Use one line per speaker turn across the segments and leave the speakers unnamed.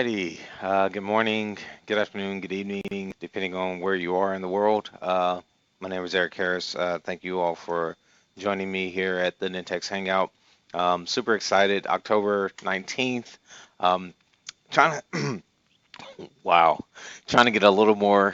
Alrighty. Good morning, good afternoon, good evening, depending on where you are in the world. My name is Eric Harris. Thank you all for joining me here at the Nintex Hangout. Super excited. October 19th. Um, trying to, wow, trying to get a little more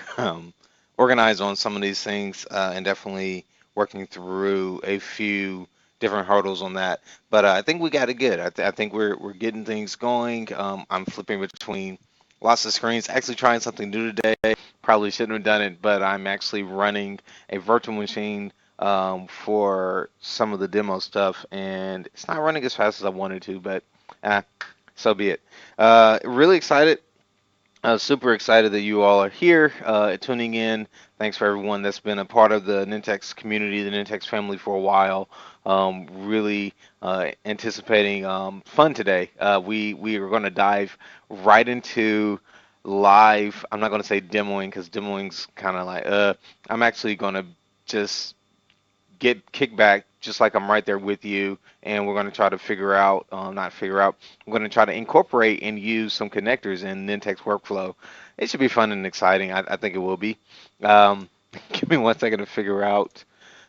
organized on some of these things and definitely working through a few different hurdles on that. But I think we got it good. I think we're getting things going. I'm flipping between lots of screens. Actually trying something new today. Probably shouldn't have done it, but I'm actually running a virtual machine for some of the demo stuff, and it's not running as fast as I wanted to, but uh, so be it. Really excited. Super excited that you all are here, tuning in. Thanks for everyone that's been a part of the Nintex community, the Nintex family for a while. Really anticipating fun today. We are going to dive right into live. I'm not going to say demoing because demoing's kind of like I'm actually going to just get kickback just like I'm right there with you, and we're going to try to figure out, not figure out, we're going to try to incorporate and use some connectors in Nintex workflow. It should be fun and exciting. I think it will be. Um, Give me one second to figure out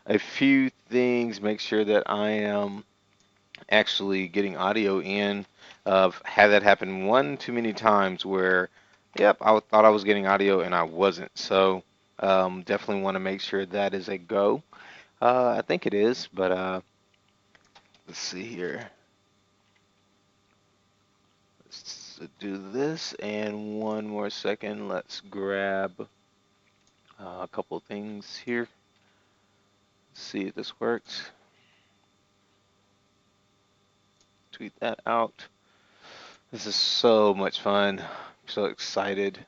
a few things, make sure that I am actually getting audio in. Had that happen one too many times where, yep, thought I was getting audio and I wasn't. So definitely want to make sure that is a go. I think it is, but let's see here. Let's do this, and one more second. Let's grab a couple things here. See if this works. Tweet that out. This is so much fun. I'm so excited.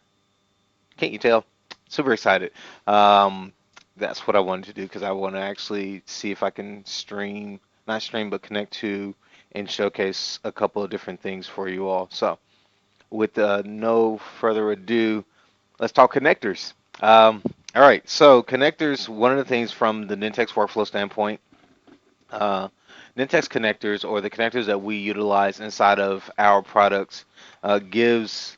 Can't you tell? Super excited. Um, that's what I wanted to do because I want to actually see if I can stream, not stream, but connect to and showcase a couple of different things for you all. So, with no further ado, let's talk connectors. All right, so connectors, one of the things from the Nintex workflow standpoint, uh, Nintex connectors, or the connectors that we utilize inside of our products, gives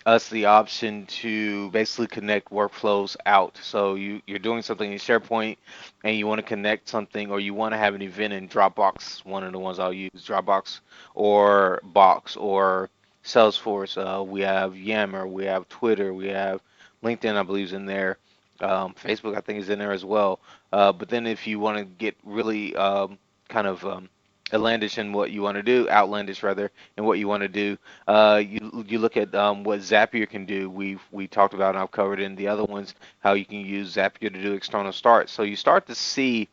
us the option to basically connect workflows out. So you're doing something in SharePoint and you want to connect something, or you want to have an event in Dropbox, one of the ones I'll use, Dropbox or Box or Salesforce. We have Yammer, we have Twitter, we have LinkedIn, I believe is in there. Facebook, I think, is in there as well. But then if you want to get really kind of outlandish in what you want to do, outlandish rather, in what you want to do, you look at what Zapier can do. We talked about, and I've covered in the other ones, how you can use Zapier to do external start. So you start to see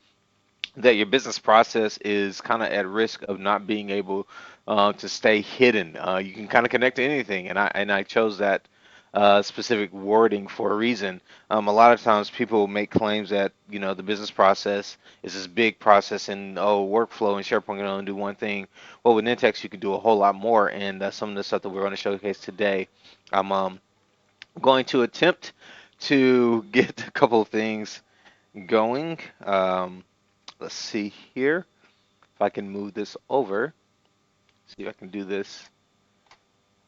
that your business process is kind of at risk of not being able to stay hidden. You can kind of connect to anything, and I chose that specific wording for a reason. A lot of times people make claims that the business process is this big process, and workflow and SharePoint can only do one thing. Well, with Nintex you can do a whole lot more, and that's some of the stuff that we're going to showcase today. I'm going to attempt to get a couple of things going. Let's see here if I can move this over. See if I can do this.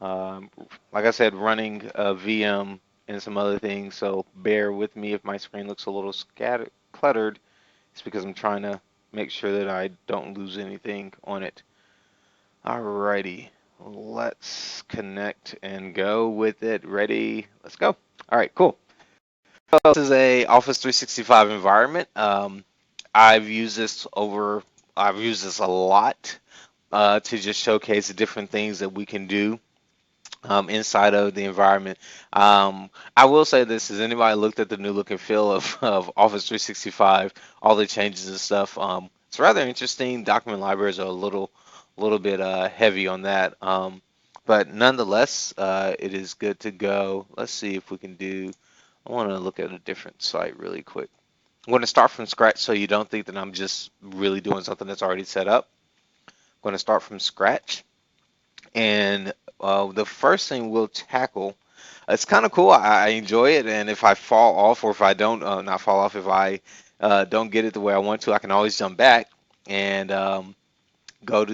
Like I said, running a VM and some other things, so bear with me if my screen looks a little scattered, cluttered. It's because I'm trying to make sure that I don't lose anything on it. Alrighty, let's connect and go with it. Ready? Let's go. All right, cool. So this is a Office 365 environment. I've used this over. I've used this a lot to just showcase the different things that we can do inside of the environment. I will say this: has anybody looked at the new look and feel of Office 365? All the changes and stuff. It's rather interesting. Document libraries are a little bit heavy on that, but nonetheless, it is good to go. Let's see if we can do. I want to look at a different site really quick. I'm going to start from scratch so you don't think that I'm just really doing something that's already set up. I'm going to start from scratch. And the first thing we'll tackle, it's kind of cool. I enjoy it. And if I fall off, or if I don't, not fall off, if I don't get it the way I want to, I can always jump back and go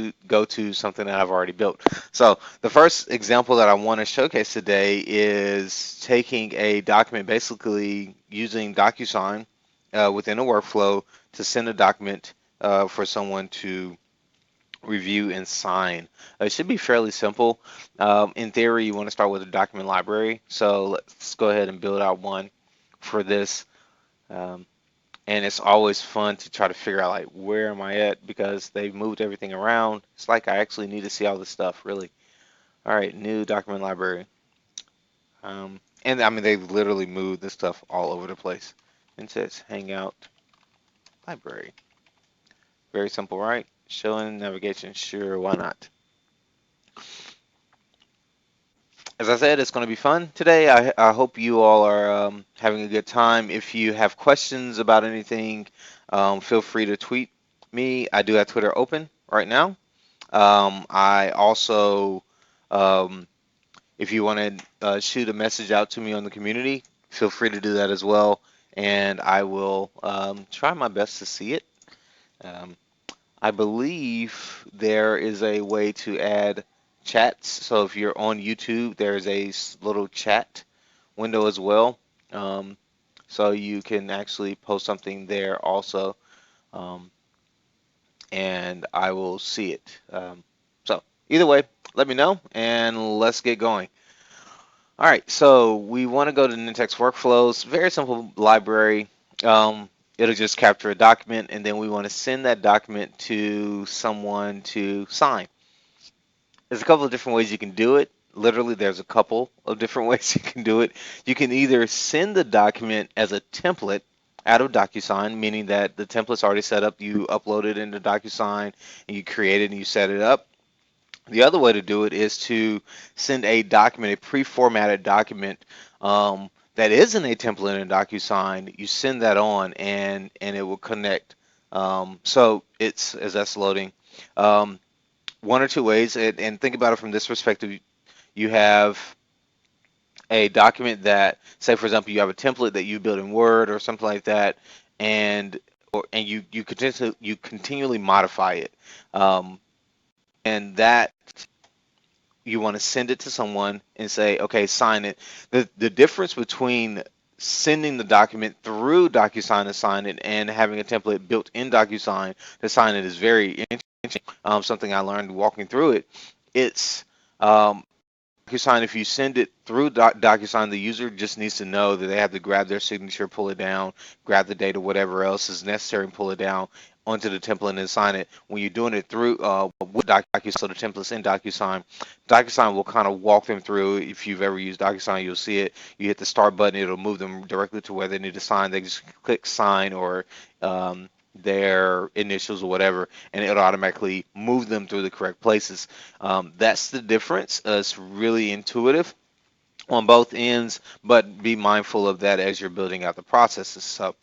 to something that I've already built. So the first example that I want to showcase today is taking a document, basically using DocuSign within a workflow to send a document for someone to review and sign. It should be fairly simple. In theory, you want to start with a document library. So let's go ahead and build out one for this. Um, and it's always fun to try to figure out like where am I at because they've moved everything around. It's like I actually need to see all this stuff really. All right, new document library. And I mean they've literally moved this stuff all over the place. Nintex Hangout library. Very simple, right? Showing navigation. Sure, why not? As I said, it's going to be fun today. I hope you all are having a good time. If you have questions about anything, feel free to tweet me. I do have Twitter open right now. I also, um, if you want to shoot a message out to me on the community, feel free to do that as well. And I will try my best to see it. Um, I believe there is a way to add chats. So if you're on YouTube, there's a little chat window as well. Um, so you can actually post something there also, um, and I will see it. So either way, let me know and let's get going. All right, so we want to go to Nintex Workflows. Very simple library. It'll just capture a document, and then we want to send that document to someone to sign. There's a couple of different ways you can do it. Literally, there's a couple of different ways you can do it. You can either send the document as a template out of DocuSign, meaning that the template's already set up, you upload it into DocuSign, and you create it and you set it up. The other way to do it is to send a document, a pre-formatted document that isn't a template in DocuSign. You send that on, and it will connect. So it's as that's loading. Um, One or two ways, and think about it from this perspective. You have a document that, say for example, you have a template that you build in Word or something like that, and you continually modify it, um, and that you want to send it to someone and say, okay, sign it. The difference between sending the document through DocuSign to sign it and having a template built in DocuSign to sign it is very interesting. Something I learned walking through it. It's DocuSign, if you send it through DocuSign, the user just needs to know that they have to grab their signature, pull it down, grab the data, whatever else is necessary, and pull it down onto the template and sign it. When you're doing it through with DocuSign, so the template's in DocuSign, DocuSign will kind of walk them through. If you've ever used DocuSign, you'll see it. You hit the start button, it'll move them directly to where they need to sign. They just click sign or their initials or whatever, and it'll automatically move them through the correct places. That's the difference. It's really intuitive on both ends, but be mindful of that as you're building out the processes. So,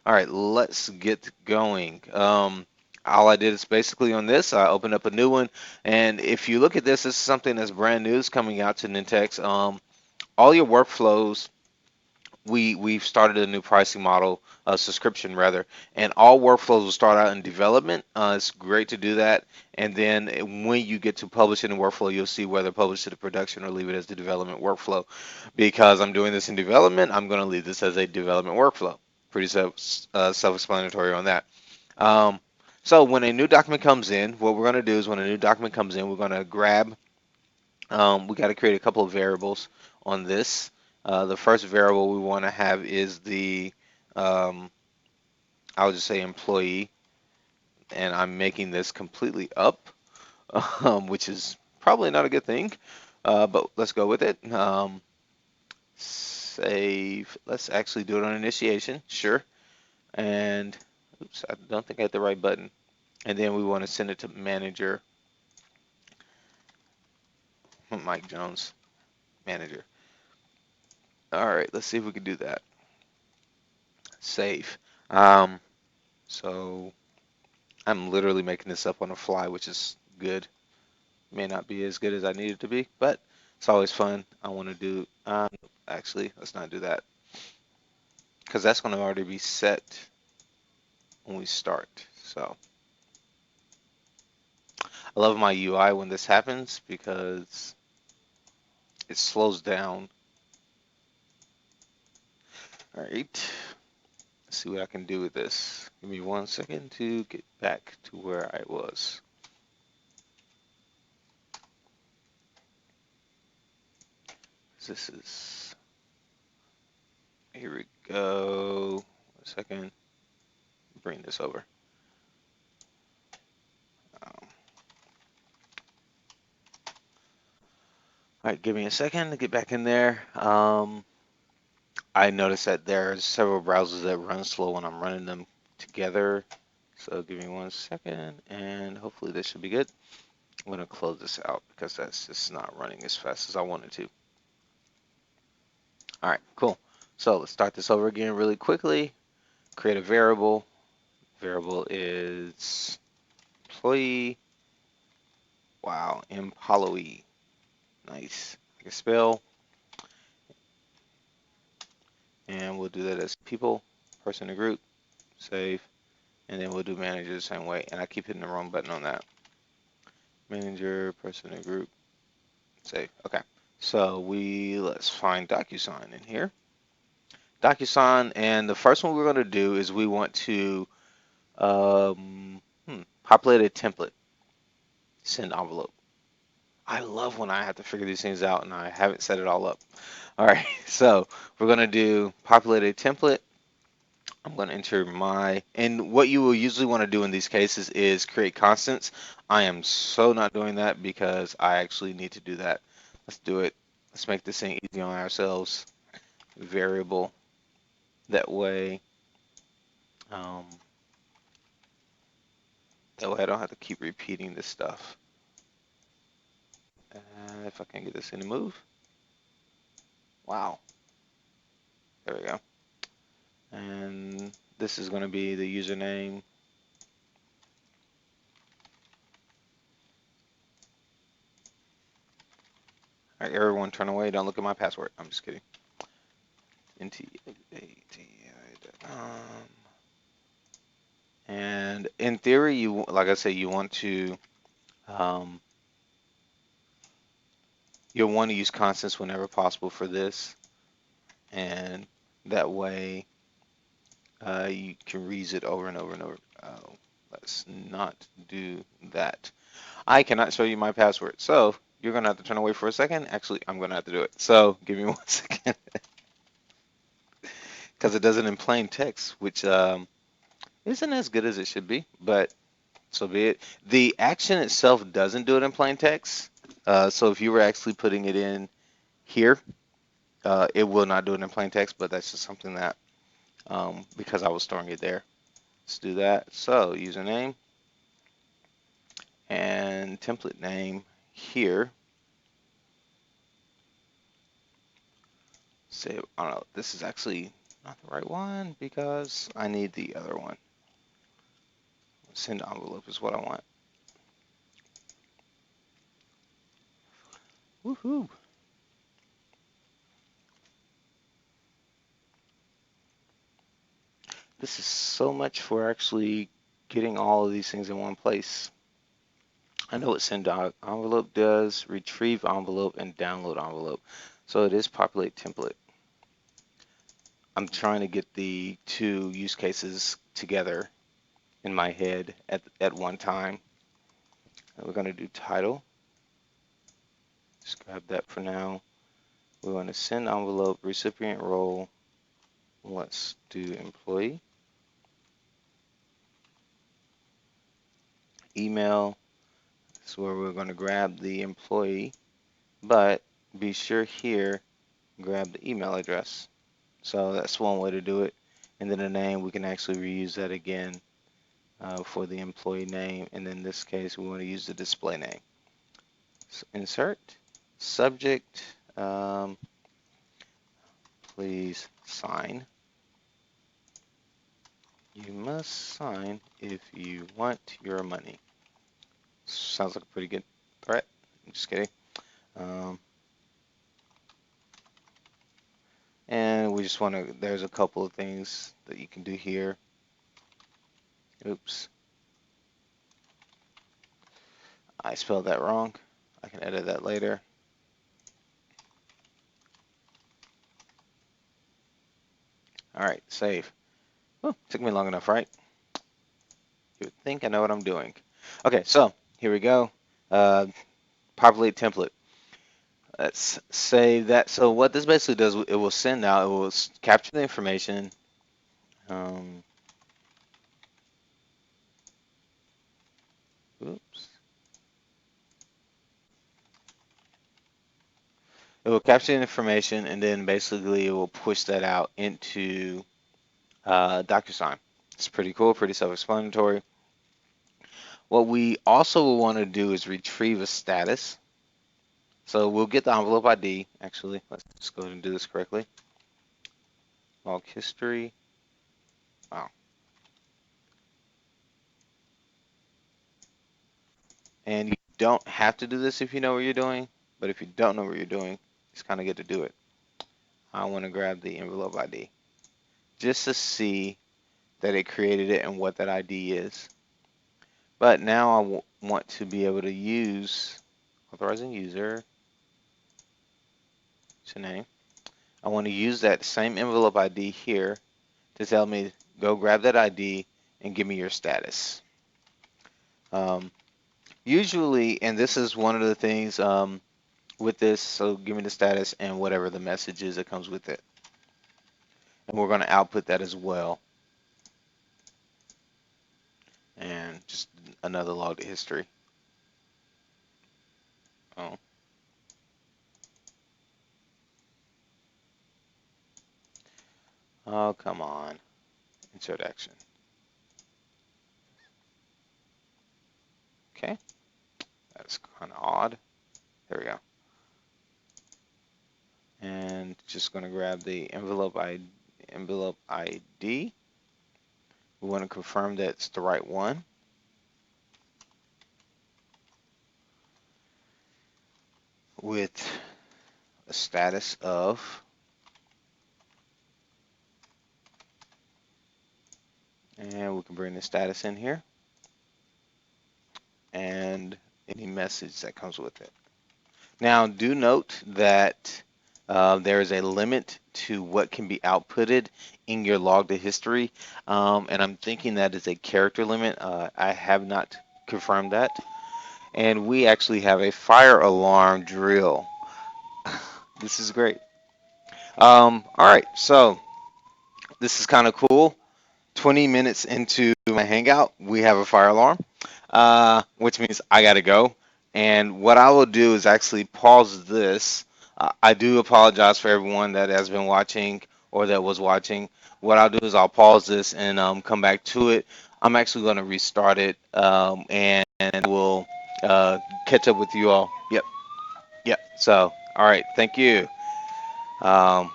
all right, let's get going. All I did is basically on this, I opened up a new one, and if you look at this, this is something that's brand new, is coming out to Nintex. All your workflows, we've started a new pricing model, subscription rather, and all workflows will start out in development. It's great to do that, and then when you get to publish it in workflow, you'll see whether publish it to production or leave it as the development workflow. Because I'm doing this in development, I'm going to leave this as a development workflow. Pretty self-explanatory on that. Um, so when a new document comes in, what we're going to do is when a new document comes in, we're going to grab we got to create a couple of variables on this. The first variable we want to have is the, um, I'll just say employee, and I'm making this completely up, which is probably not a good thing, but let's go with it. Save, let's actually do it on initiation, sure. And, oops, I don't think I hit the right button. And then we want to send it to manager, Mike Jones, manager. All right, let's see if we can do that. Save. Um, So I'm literally making this up on the fly, which is good. May not be as good as I need it to be, but it's always fun. I want to do, actually, let's not do that because that's going to already be set when we start. So, I love my UI when this happens because it slows down. All right, let's see what I can do with this. Give me 1 second to get back to where I was. This is, here we go. 1 second, bring this over. Um, all right, give me a second to get back in there. I noticed that there's several browsers that run slow when I'm running them together. So give me 1 second, and hopefully this should be good. I'm going to close this out because that's just not running as fast as I wanted to. All right, cool. So let's start this over again really quickly. Create a variable. Variable is employee. Wow, employee. Nice. I can spell. And we'll do that as people, person, to group, save. And then we'll do manager the same way. And I keep hitting the wrong button on that. Manager, person, to group, save. Okay. So let's find DocuSign in here. DocuSign, and the first one we're going to do is we want to populate a template, send envelope. I love when I have to figure these things out and I haven't set it all up. All right, so we're going to do populate a template. I'm going to enter and what you will usually want to do in these cases is create constants. I am so not doing that because I actually need to do that. Let's do it. Let's make this thing easy on ourselves. Variable. That way, um, I don't have to keep repeating this stuff. If I can get this in to move. Wow. There we go. And this is going to be the username. All right, everyone turn away. Don't look at my password. I'm just kidding. And in theory, like I say, you want to you'll want to use constants whenever possible for this, and that way you can reuse it over and over and over. Let's not do that. I cannot show you my password, so you're gonna have to turn away for a second. Actually, I'm gonna have to do it. So give me 1 second, because it does it in plain text, which isn't as good as it should be, but so be it. The action itself doesn't do it in plain text. So if you were actually putting it in here, it will not do it in plain text, but that's just something that, because I was storing it there. Let's do that. So username and template name here. Say, I don't know, this is actually not the right one because I need the other one. Send envelope is what I want. Woohoo! This is so much for actually getting all of these things in one place. I know what send envelope does, retrieve envelope, and download envelope. So it is populate template. I'm trying to get the two use cases together in my head at one time. And we're going to do title. Just grab that for now. We want to send envelope, recipient role. Let's do employee. Email. This is where we're going to grab the employee, but be sure here, grab the email address. So that's one way to do it. And then the name, we can actually reuse that again for the employee name. And in this case, we want to use the display name. So insert, subject, please sign. You must sign if you want your money. Sounds like a pretty good threat. I'm just kidding. And we just want to, there's a couple of things that you can do here. Oops. I spelled that wrong. I can edit that later. All right, save. Oh, took me long enough, right? You would think I know what I'm doing. Okay, so here we go. Uh, Populate template. Let's save that. So what this basically does, it will send out, it will capture the information. Um, Oops. It will capture the information and then basically it will push that out into DocuSign. It's pretty cool, pretty self-explanatory. What we also will want to do is retrieve a status. So we'll get the envelope ID. Actually, let's just go ahead and do this correctly. Log history. Wow. And you don't have to do this if you know what you're doing, but if you don't know what you're doing, it's kind of good to do it. I want to grab the envelope ID just to see that it created it and what that ID is. But now I want to be able to use authorizing user to name. I want to use that same envelope ID here to tell me go grab that ID and give me your status. Usually, and this is one of the things with this, so give me the status and whatever the message is that comes with it. And we're going to output that as well. And just another log to history. Oh. Oh, come on. Insert action. Okay. That's kind of odd. There we go. And just going to grab the envelope ID. We want to confirm that it's the right one. With a status of, and we can bring the status in here, and any message that comes with it. Now, do note that there is a limit to what can be outputted in your log to history, and I'm thinking that is a character limit. I have not confirmed that. And we actually have a fire alarm drill. This is great. All right, so this is kind of cool. 20 minutes into my Hangout, we have a fire alarm, which means I got to go. And what I will do is actually pause this. I do apologize for everyone that has been watching or that was watching. What I'll do is I'll pause this and come back to it. I'm actually going to restart it and we'll catch up with you all. Yep, yep. So, all right, thank you. Um,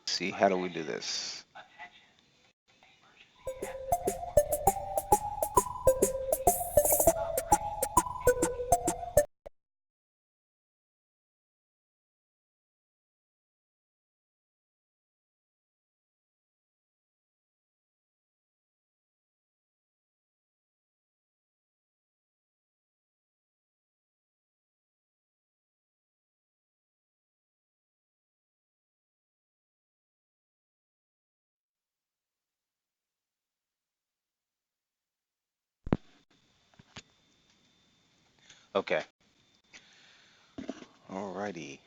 see, how do we do this? Okay. Alrighty.